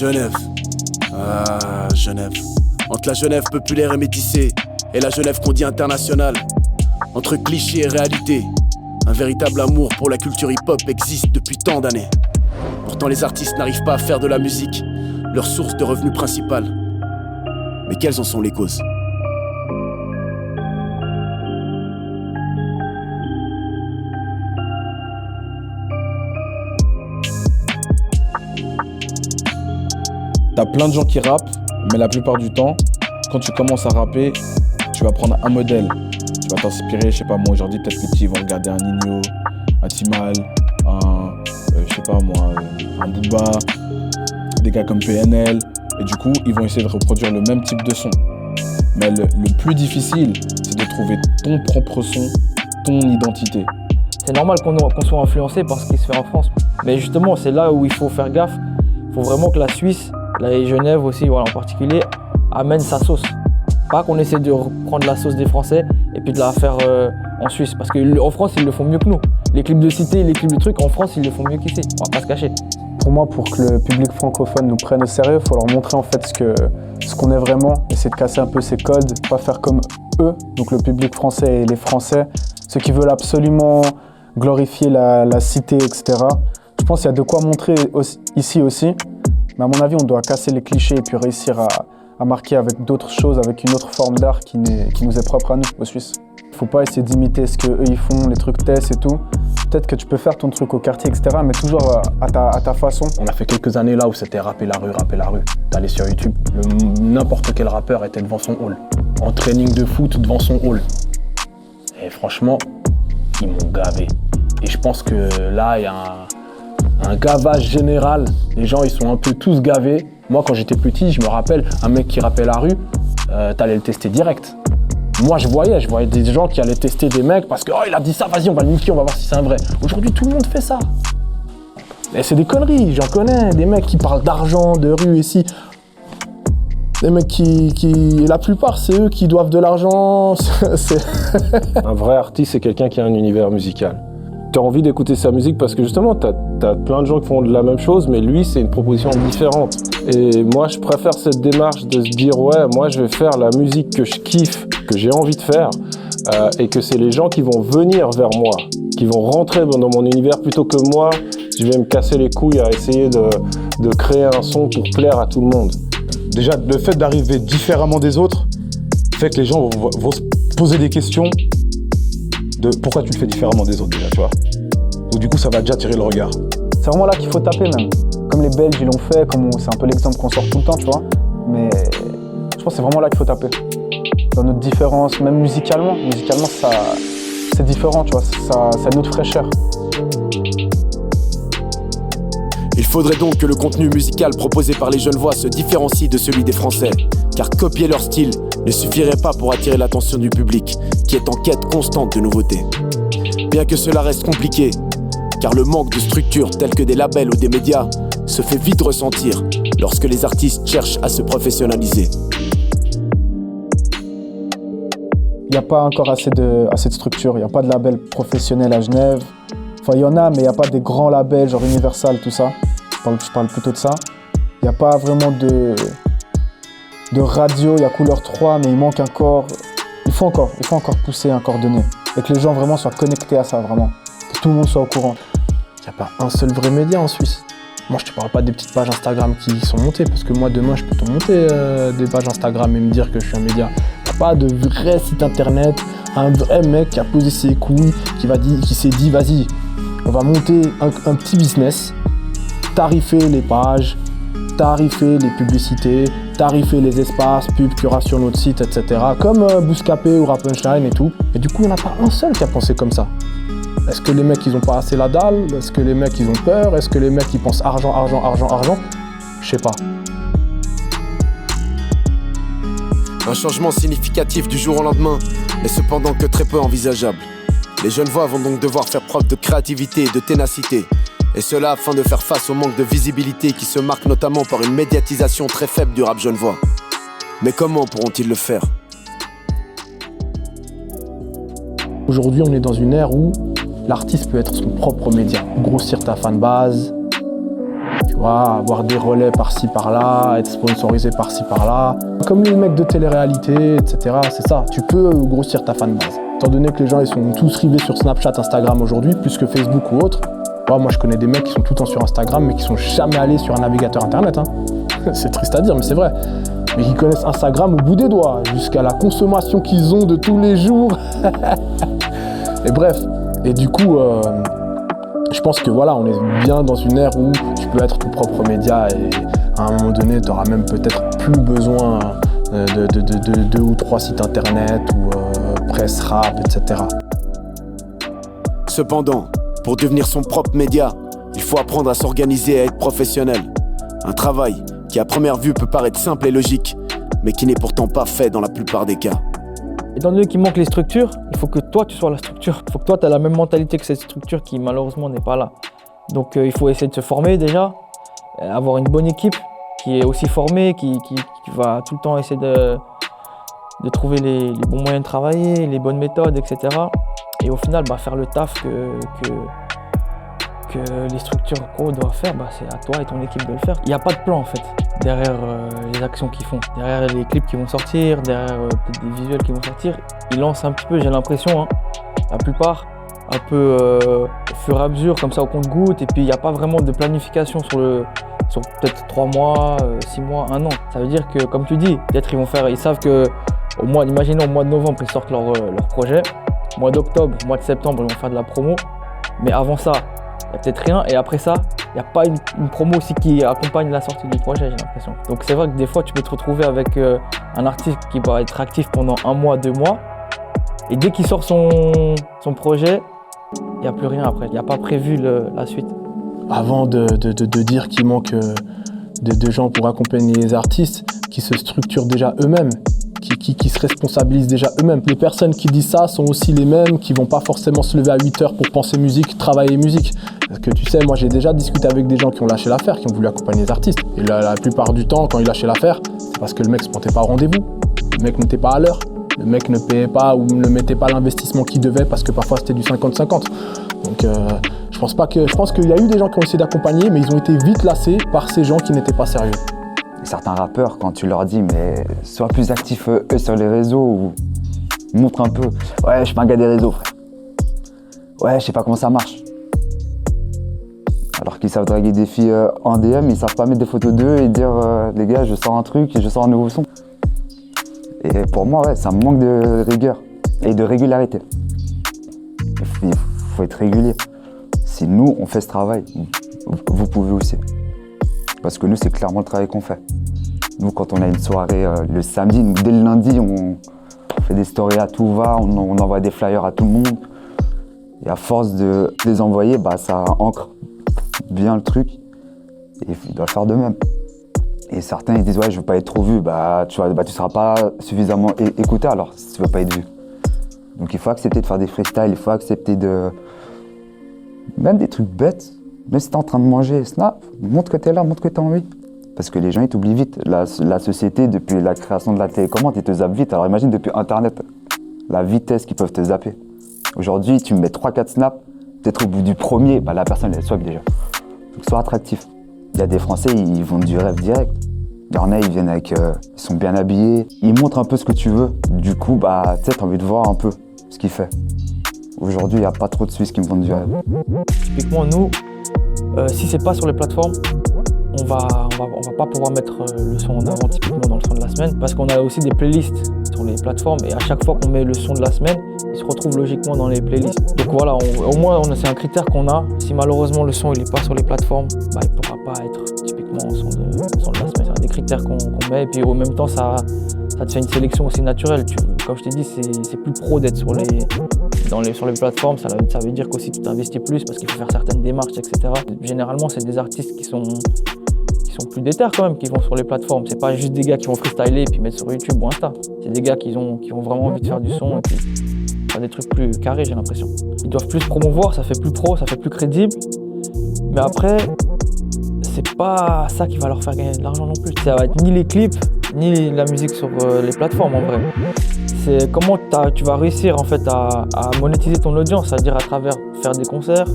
Genève. Ah, Genève. Entre la Genève populaire et métissée et la Genève qu'on dit internationale. Entre cliché et réalité. Un véritable amour pour la culture hip-hop existe depuis tant d'années. Pourtant les artistes n'arrivent pas à faire de la musique leur source de revenus principale. Mais quelles en sont les causes ? T'as plein de gens qui rappent, mais la plupart du temps, quand tu commences à rapper, tu vas prendre un modèle. Tu vas t'inspirer, je sais pas moi, aujourd'hui peut-être que tu vont regarder un Nino, un Timal, un Booba, des gars comme PNL, et du coup, ils vont essayer de reproduire le même type de son. Mais le plus difficile, c'est de trouver ton propre son, ton identité. C'est normal qu'on soit influencé par ce qui se fait en France. Mais justement, c'est là où il faut faire gaffe. Il faut vraiment que la Suisse, et Genève aussi, voilà, en particulier, amène sa sauce. Pas qu'on essaie de reprendre la sauce des Français et puis de la faire en Suisse. Parce qu'en France, ils le font mieux que nous. Les clips de cité, les clips de trucs, en France, ils le font mieux qu'ici. On va pas se cacher. Pour moi, pour que le public francophone nous prenne au sérieux, il faut leur montrer en fait ce qu'on est vraiment, essayer de casser un peu ces codes, pas faire comme eux, donc le public français et les Français, ceux qui veulent absolument glorifier la cité, etc. Je pense qu'il y a de quoi montrer ici aussi, mais à mon avis, on doit casser les clichés et puis réussir à marquer avec d'autres choses, avec une autre forme d'art qui nous est propre à nous, aux Suisses. Faut pas essayer d'imiter ce qu'eux ils font, les trucs tests et tout. Peut-être que tu peux faire ton truc au quartier, etc., mais toujours à ta façon. On a fait quelques années là où c'était rapper la rue. T'allais sur YouTube, n'importe quel rappeur était devant son hall. En training de foot devant son hall. Et franchement, ils m'ont gavé. Et je pense que là, il y a un gavage général. Les gens, ils sont un peu tous gavés. Moi, quand j'étais petit, je me rappelle, un mec qui rappait la rue, t'allais le tester direct. Moi, je voyais des gens qui allaient tester des mecs parce que il a dit ça, vas-y, on va le niquer, on va voir si c'est un vrai. Aujourd'hui, tout le monde fait ça. Et c'est des conneries, j'en connais, des mecs qui parlent d'argent, de rue ici. Des mecs la plupart, c'est eux qui doivent de l'argent. Un vrai artiste, c'est quelqu'un qui a un univers musical. Tu as envie d'écouter sa musique parce que justement, tu as plein de gens qui font de la même chose, mais lui, c'est une proposition différente. Et moi, je préfère cette démarche de se dire, ouais, moi, je vais faire la musique que je kiffe, que j'ai envie de faire, et que c'est les gens qui vont venir vers moi, qui vont rentrer dans mon univers plutôt que moi, je vais me casser les couilles à essayer de créer un son pour plaire à tout le monde. Déjà, le fait d'arriver différemment des autres fait que les gens vont se poser des questions de pourquoi tu le fais différemment des autres déjà, tu vois. Donc du coup, ça va déjà tirer le regard. C'est vraiment là qu'il faut taper même. Comme les Belges, ils l'ont fait, c'est un peu l'exemple qu'on sort tout le temps, tu vois. Mais je pense que c'est vraiment là qu'il faut taper. Dans notre différence, même musicalement, c'est différent, tu vois. Ça a notre fraîcheur. Il faudrait donc que le contenu musical proposé par les Genevois se différencie de celui des Français, car copier leur style ne suffirait pas pour attirer l'attention du public, qui est en quête constante de nouveautés. Bien que cela reste compliqué, car le manque de structures telles que des labels ou des médias se fait vite ressentir lorsque les artistes cherchent à se professionnaliser. Il n'y a pas encore assez de structures, il n'y a pas de label professionnel à Genève. Enfin, il y en a, mais il n'y a pas des grands labels, genre Universal, tout ça. Je parle plutôt de ça. Il n'y a pas vraiment de radio, il y a Couleur 3, mais il manque encore. Il faut encore pousser, encore donner. Et que les gens vraiment soient connectés à ça, vraiment. Que tout le monde soit au courant. Il n'y a pas un seul vrai média en Suisse. Moi, je te parle pas des petites pages Instagram qui sont montées, parce que moi, demain, je peux te monter des pages Instagram et me dire que je suis un média. Il n'y a pas de vrai site internet, un vrai mec qui a posé ses couilles, qui s'est dit, vas-y, on va monter un petit business, tarifer les pages, tarifer les publicités, tarifer les espaces, pubs qu'il y aura sur notre site, etc. Comme Bouscapé ou Rappunchline et tout. Et du coup, il n'y en a pas un seul qui a pensé comme ça. Est-ce que les mecs, ils ont pas assez la dalle? Est-ce que les mecs, ils ont peur? Est-ce que les mecs, ils pensent argent? Je sais pas. Un changement significatif du jour au lendemain n'est cependant que très peu envisageable. Les Genevois vont donc devoir faire preuve de créativité et de ténacité. Et cela afin de faire face au manque de visibilité qui se marque notamment par une médiatisation très faible du rap genevois. Mais comment pourront-ils le faire? Aujourd'hui, on est dans une ère où l'artiste peut être son propre média, grossir ta fanbase, tu vois, avoir des relais par-ci par-là, être sponsorisé par-ci par-là. Comme les mecs de télé-réalité, etc. C'est ça, tu peux grossir ta fanbase. Étant donné que les gens ils sont tous rivés sur Snapchat, Instagram aujourd'hui, plus que Facebook ou autre. Moi je connais des mecs qui sont tout le temps sur Instagram mais qui sont jamais allés sur un navigateur internet. Hein. C'est triste à dire mais c'est vrai. Mais qui connaissent Instagram au bout des doigts, jusqu'à la consommation qu'ils ont de tous les jours. Et bref, et du coup, je pense que voilà, on est bien dans une ère où tu peux être ton propre média et à un moment donné, tu auras même peut-être plus besoin de 2 ou 3 sites internet ou presse rap, etc. Cependant, pour devenir son propre média, il faut apprendre à s'organiser et à être professionnel. Un travail qui à première vue peut paraître simple et logique, mais qui n'est pourtant pas fait dans la plupart des cas. Étant donné qu'il manque les structures, il faut que toi tu sois la structure. Il faut que toi tu aies la même mentalité que cette structure qui malheureusement n'est pas là. Donc il faut essayer de se former déjà, avoir une bonne équipe qui est aussi formée, qui va tout le temps essayer de trouver les bons moyens de travailler, les bonnes méthodes, etc. Et au final, faire le taf que les structures pro doivent faire, c'est à toi et ton équipe de le faire. Il n'y a pas de plan en fait derrière les actions qu'ils font, derrière les clips qui vont sortir, derrière peut-être des visuels qui vont sortir. Ils lancent un petit peu, j'ai l'impression, la plupart, un peu au fur et à mesure, comme ça au compte-gouttes. Et puis il n'y a pas vraiment de planification sur peut-être 3 mois, 6 mois, 1 an. Ça veut dire que, comme tu dis, peut-être ils savent que imaginons au mois de novembre, ils sortent leur projet. Au mois d'octobre, au mois de septembre, ils vont faire de la promo. Mais avant ça, il n'y a peut-être rien. Et après ça, il n'y a pas une promo aussi qui accompagne la sortie du projet, j'ai l'impression. Donc c'est vrai que des fois, tu peux te retrouver avec un artiste qui va être actif pendant 1 mois, 2 mois. Et dès qu'il sort son projet, il n'y a plus rien après. Il n'y a pas prévu la suite. Avant de dire qu'il manque de gens pour accompagner les artistes, qui se structurent déjà eux-mêmes, qui se responsabilisent déjà eux-mêmes. Les personnes qui disent ça sont aussi les mêmes qui vont pas forcément se lever à 8 heures pour penser musique, travailler musique. Parce que tu sais, moi j'ai déjà discuté avec des gens qui ont lâché l'affaire, qui ont voulu accompagner les artistes. Et la plupart du temps, quand ils lâchaient l'affaire, c'est parce que le mec se pointait pas au rendez-vous. Le mec n'était pas à l'heure. Le mec ne payait pas ou ne mettait pas l'investissement qu'il devait parce que parfois c'était du 50-50. Donc je pense qu'il y a eu des gens qui ont essayé d'accompagner, mais ils ont été vite lassés par ces gens qui n'étaient pas sérieux. Certains rappeurs, quand tu leur dis mais sois plus actif eux sur les réseaux ou montre un peu. Ouais, je suis pas un gars des réseaux, frère. Ouais, je sais pas comment ça marche. Alors qu'ils savent draguer des filles en DM, ils savent pas mettre des photos d'eux et dire les gars, je sors un truc et je sors un nouveau son. Et pour moi, ouais, ça me manque de rigueur et de régularité. Il faut être régulier. Si nous, on fait ce travail, vous pouvez aussi. Parce que nous, c'est clairement le travail qu'on fait. Nous, quand on a une soirée le samedi, nous, dès le lundi, on fait des stories à tout va, on envoie des flyers à tout le monde. Et à force de les envoyer, ça ancre bien le truc. Et ils doivent faire de même. Et certains, ils disent « Ouais, je veux pas être trop vu. » Tu seras pas suffisamment écouté alors si tu veux pas être vu. Donc il faut accepter de faire des freestyles, il faut accepter de... Même des trucs bêtes. Même si t'es en train de manger, snap, montre que t'es là, montre que t'as envie. Parce que les gens, ils t'oublient vite. La société, depuis la création de la télécommande, ils te zappent vite. Alors imagine depuis Internet, la vitesse qu'ils peuvent te zapper. Aujourd'hui, tu me mets 3-4 snaps, peut-être au bout du premier, la personne, elle swipe déjà. Donc sois attractif. Il y a des Français, ils vont du rêve direct. Il y en a, ils viennent avec, ils sont bien habillés, ils montrent un peu ce que tu veux. Du coup, tu sais, t'as envie de voir un peu ce qu'il fait. Aujourd'hui, il n'y a pas trop de Suisses qui me vendent du rêve. Typiquement, nous, si c'est pas sur les plateformes, on va pas pouvoir mettre le son en avant typiquement dans le son de la semaine parce qu'on a aussi des playlists sur les plateformes et à chaque fois qu'on met le son de la semaine, il se retrouve logiquement dans les playlists. Donc voilà, au moins c'est un critère qu'on a. Si malheureusement le son il est pas sur les plateformes, il pourra pas être typiquement au son de la semaine. C'est un des critères qu'on met et puis au même temps ça te fait une sélection aussi naturelle. Comme je t'ai dit, c'est plus pro d'être sur les plateformes, ça veut dire qu'aussi tu t'investis plus parce qu'il faut faire certaines démarches, etc. Généralement, c'est des artistes qui sont plus déter quand même, qui vont sur les plateformes. C'est pas juste des gars qui vont freestyler et puis mettre sur YouTube ou Insta. C'est des gars qui ont vraiment envie de faire du son et puis faire des trucs plus carrés, j'ai l'impression. Ils doivent plus promouvoir, ça fait plus pro, ça fait plus crédible. Mais après, c'est pas ça qui va leur faire gagner de l'argent non plus. Ça va être ni les clips, ni la musique sur les plateformes en vrai. C'est comment tu vas réussir en fait à monétiser ton audience, c'est-à-dire à travers faire des concerts,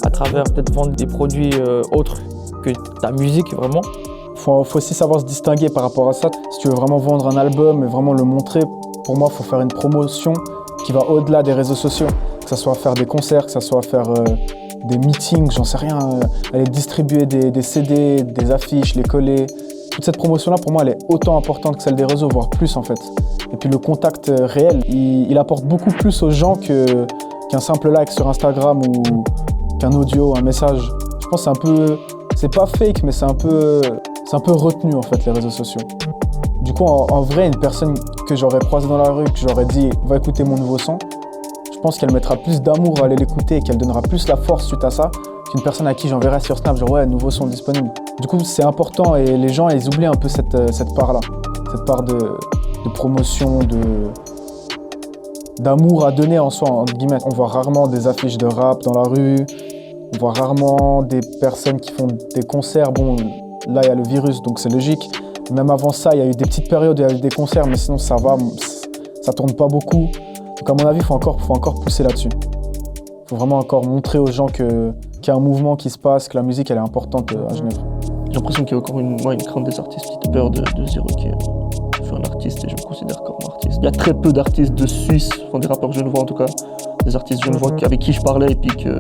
à travers peut-être vendre des produits autres que ta musique vraiment. Faut aussi savoir se distinguer par rapport à ça. Si tu veux vraiment vendre un album et vraiment le montrer, pour moi, il faut faire une promotion qui va au-delà des réseaux sociaux. Que ce soit faire des concerts, que ce soit faire des meetings, j'en sais rien, aller distribuer des CD, des affiches, les coller. Toute cette promotion-là, pour moi, elle est autant importante que celle des réseaux, voire plus en fait. Et puis le contact réel, il apporte beaucoup plus aux gens qu'un simple like sur Instagram ou qu'un audio, un message. Je pense que c'est pas fake, mais c'est un peu retenu en fait, les réseaux sociaux. Du coup, en vrai, une personne que j'aurais croisée dans la rue, que j'aurais dit « va écouter mon nouveau son », je pense qu'elle mettra plus d'amour à aller l'écouter et qu'elle donnera plus la force suite à ça qu'une personne à qui j'enverrai sur Snap, genre « ouais, nouveau son disponible ». Du coup, c'est important et les gens, ils oublient un peu cette part-là, cette part de promotion, d'amour à donner en soi, entre guillemets. On voit rarement des affiches de rap dans la rue, on voit rarement des personnes qui font des concerts. Bon, là, il y a le virus, donc c'est logique. Même avant ça, il y a eu des petites périodes où il y a eu des concerts, mais sinon, ça va, ça tourne pas beaucoup. Donc, à mon avis, il faut encore pousser là-dessus. Il faut vraiment encore montrer aux gens qu'il y a un mouvement qui se passe, que la musique, elle est importante à Genève. J'ai l'impression qu'il y a encore une crainte des artistes qui ont peur de dire ok, je suis un artiste et je me considère comme un artiste. Il y a très peu d'artistes de Suisse, enfin des rappeurs genevois en tout cas, des artistes genevois avec qui je parlais et puis que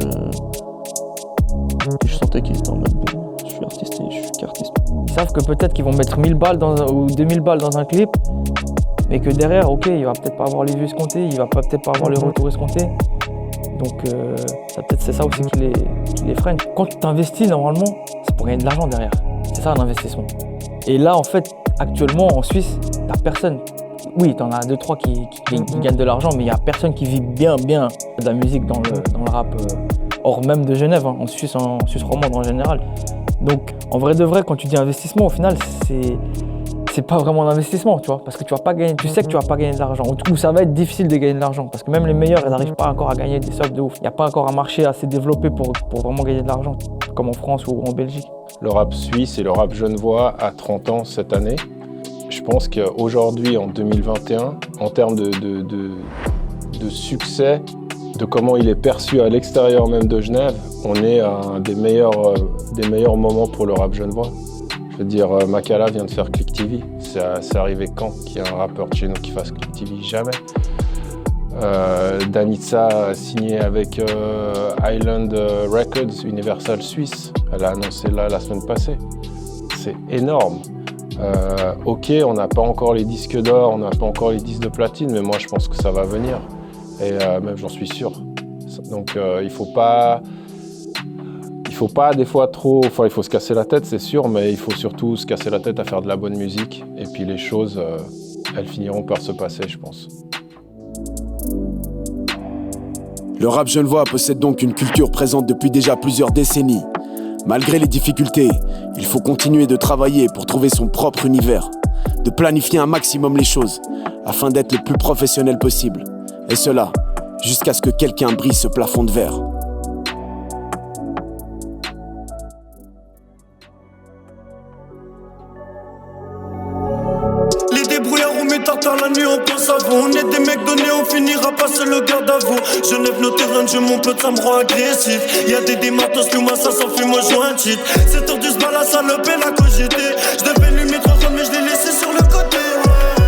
je sentais qu'ils étaient en mode bon, je suis artiste et je suis qu'artiste. Ils savent que peut-être qu'ils vont mettre 1000 balles ou 2000 balles dans un clip, mais que derrière, ok, il va peut-être pas avoir les vues escomptées, il va peut-être pas avoir les retours escomptés. Donc c'est ça aussi qui les freine. Quand tu t'investis, normalement, c'est pour gagner de l'argent derrière. C'est ça l'investissement. Et là, en fait, actuellement, en Suisse, t'as personne. Oui, t'en as 2-3 qui gagnent de l'argent, mais il n'y a personne qui vit bien de la musique dans le rap, hors même de Genève, hein, en Suisse romande en général. Donc, en vrai de vrai, quand tu dis investissement, au final, c'est pas vraiment un investissement, tu vois, parce que tu vas pas gagner, tu sais que tu vas pas gagner de l'argent, ou ça va être difficile de gagner de l'argent, parce que même les meilleurs, ils n'arrivent pas encore à gagner des sommes de ouf. Il n'y a pas encore un marché assez développé pour vraiment gagner de l'argent, comme en France ou en Belgique. Le rap suisse et le rap genevois a 30 ans cette année. Je pense qu'aujourd'hui, en 2021, en termes de succès, de comment il est perçu à l'extérieur même de Genève, on est à un des meilleurs moments pour le rap genevois. Je veux dire, Makala vient de faire Click TV. C'est arrivé quand qu'il y a un rappeur de chez nous qui fasse Click TV? Jamais. Danitza a signé avec Island Records, Universal Suisse. Elle a annoncé là la semaine passée. C'est énorme. Ok, on n'a pas encore les disques d'or, on n'a pas encore les disques de platine, mais moi je pense que ça va venir. Et même j'en suis sûr. Donc il faut pas des fois trop... Enfin, il faut se casser la tête, c'est sûr, mais il faut surtout se casser la tête à faire de la bonne musique. Et puis les choses, elles finiront par se passer, je pense. Le rap genevois possède donc une culture présente depuis déjà plusieurs décennies. Malgré les difficultés, il faut continuer de travailler pour trouver son propre univers, de planifier un maximum les choses, afin d'être le plus professionnel possible. Et cela, jusqu'à ce que quelqu'un brise ce plafond de verre. La nuit on pense à vous, on est des mecs donnés, on finira passer le garde à vous. Genève, nos terrains de jeu, mon pote, ça me rend agressif. Y'a des démartos que moi ça s'enfuit, moi je joue un cheat. 7h10 balles à salope et la cogité. Je devais lui mettre en mais je l'ai laissé sur le côté.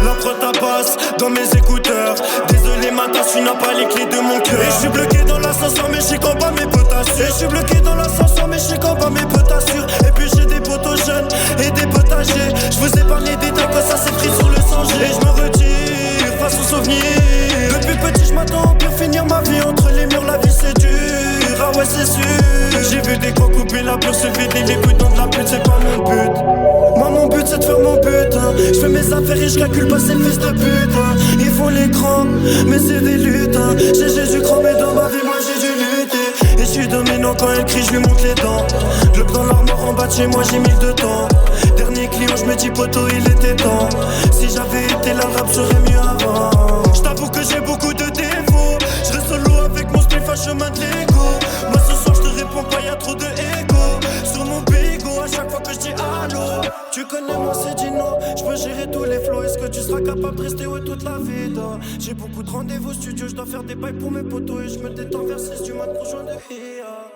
La prod passe dans mes écouteurs. Désolé ma tasse, tu n'as pas les clés de mon cœur. Et je suis bloqué dans l'ascenseur mais je sais qu'en bas mes potes assurent. Et je suis bloqué dans l'ascenseur mais je sais qu'en bas mes potes assurent. Et puis j'ai des potos jeunes et des potes âgés. Je vous ai parlé des détails quand ça s'est pris sur le sang. Et je me retire face aux souvenirs. Depuis petit je m'attends pour finir ma vie. Entre les murs la vie c'est dur. Ah ouais c'est sûr. J'ai vu des gros couper la peur se vider. Les couilles dans de la pute c'est pas mon but. Moi mon but c'est de faire mon butin. Je fais mes affaires et je calcule pas ces fils de putain. Ils font l'écran mais c'est des lutins. J'ai dû cramer dans ma vie, moi j'ai dû lutter. Et je suis dominant quand elle crie, je lui monte les dents. Globe dans l'armoire en bas de chez moi, j'ai mis le temps. Dernier client, je me dis poteau, il était temps. Si j'avais été là, le rap serait mieux avant. Je t'avoue que j'ai beaucoup de défauts. Je reste solo avec mon spliff à chemin de l'ego. Moi ce soir je te réponds pas, y'a trop de égo. Sur mon bégo, à chaque fois que je dis allô. Tu connais moi c'est Dino, je peux gérer tous les flows. Est-ce que tu seras capable de rester haut toute la vie? J'ai beaucoup de rendez-vous studio, je dois faire des bails pour mes potos. Et je me détends vers 6 du mat pour joindre de IA.